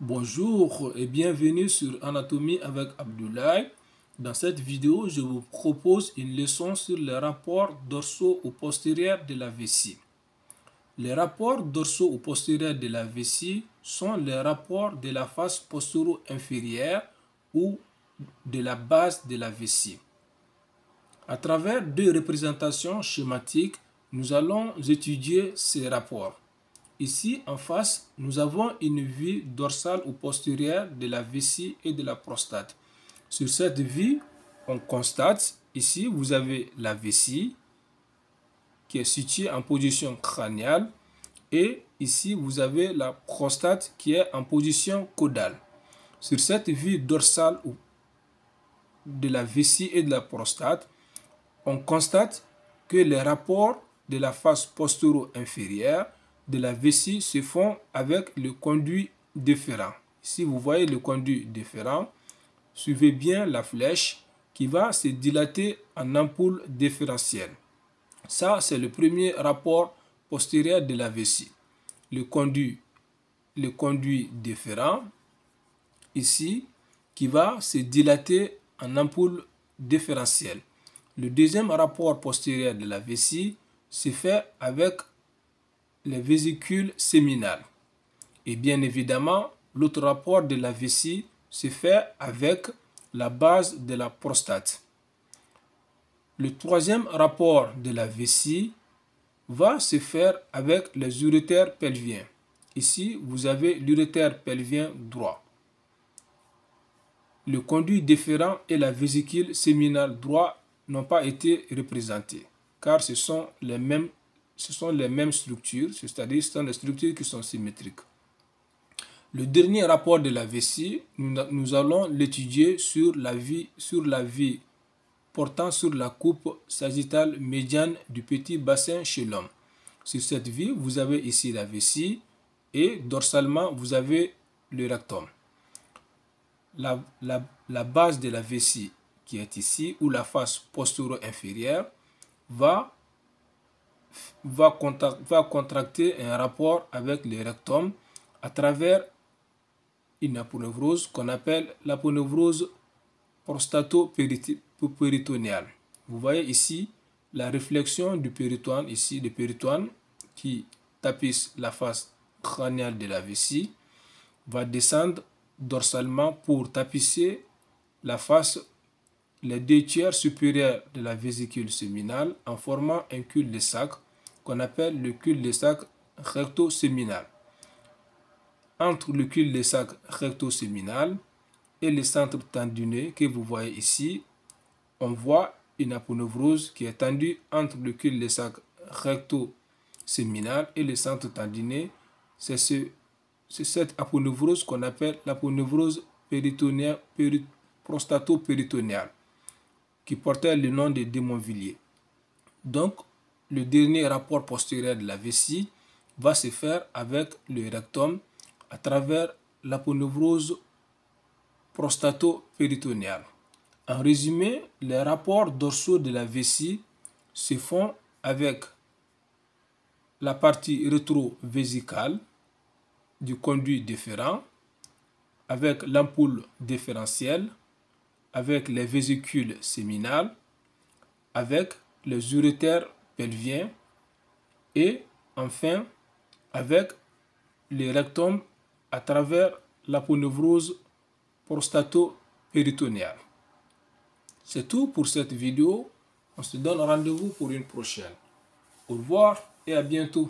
Bonjour et bienvenue sur Anatomie avec Abdoulaye. Dans cette vidéo, je vous propose une leçon sur les rapports dorsaux ou postérieurs de la vessie. Les rapports dorsaux ou postérieurs de la vessie sont les rapports de la face postéro-inférieure ou de la base de la vessie. À travers deux représentations schématiques, nous allons étudier ces rapports. Ici, en face, nous avons une vue dorsale ou postérieure de la vessie et de la prostate. Sur cette vue, on constate, ici, vous avez la vessie qui est située en position crâniale et ici, vous avez la prostate qui est en position caudale. Sur cette vue dorsale de la vessie et de la prostate, on constate que les rapports de la face postéro-inférieure de la vessie se font avec le conduit déférent. Si vous voyez le conduit déférent, suivez bien la flèche qui va se dilater en ampoule déférentielle. Ça, c'est le premier rapport postérieur de la vessie. Le conduit déférent, ici, qui va se dilater en ampoule déférentielle. Le deuxième rapport postérieur de la vessie se fait avec les vésicules séminales. Et bien évidemment, l'autre rapport de la vessie se fait avec la base de la prostate. Le troisième rapport de la vessie va se faire avec les urétères pelviens. Ici, vous avez l'urétère pelvien droit. Le conduit déférent et la vésicule séminale droit n'ont pas été représentés, car ce sont les mêmes structures, c'est-à-dire ce sont des structures qui sont symétriques. Le dernier rapport de la vessie, nous allons l'étudier sur la vie portant sur la coupe sagittale médiane du petit bassin chez l'homme. Sur cette vie, vous avez ici la vessie et dorsalement, vous avez le rectum. La base de la vessie qui est ici, ou la face postéro-inférieure, va contracter un rapport avec le rectum à travers une aponevrose qu'on appelle l'aponevrose prostato-péritonéale. Vous voyez ici la réflexion du péritoine, ici le péritoine qui tapisse la face crâniale de la vessie, va descendre dorsalement pour tapisser la face, les deux tiers supérieurs de la vésicule séminale en formant un cul-de-sac qu'on appelle le cul-de-sac recto-séminal. Entre le cul-de-sac recto-séminal et le centre tendineux que vous voyez ici, on voit une aponevrose qui est tendue entre le cul-de-sac recto-séminal et le centre tendineux. C'est cette aponevrose qu'on appelle l'aponevrose prostato-péritonéale, qui portait le nom de Démonvilliers. Donc, le dernier rapport postérieur de la vessie va se faire avec le rectum à travers l'aponevrose prostato-péritonéale. En résumé, les rapports dorsaux de la vessie se font avec la partie rétro-vésicale du conduit déférent, avec l'ampoule déférentielle, avec les vésicules séminales, avec les urétères pelviens et enfin avec le rectum à travers l'aponevrose prostato-péritonéale. C'est tout pour cette vidéo. On se donne rendez-vous pour une prochaine. Au revoir et à bientôt.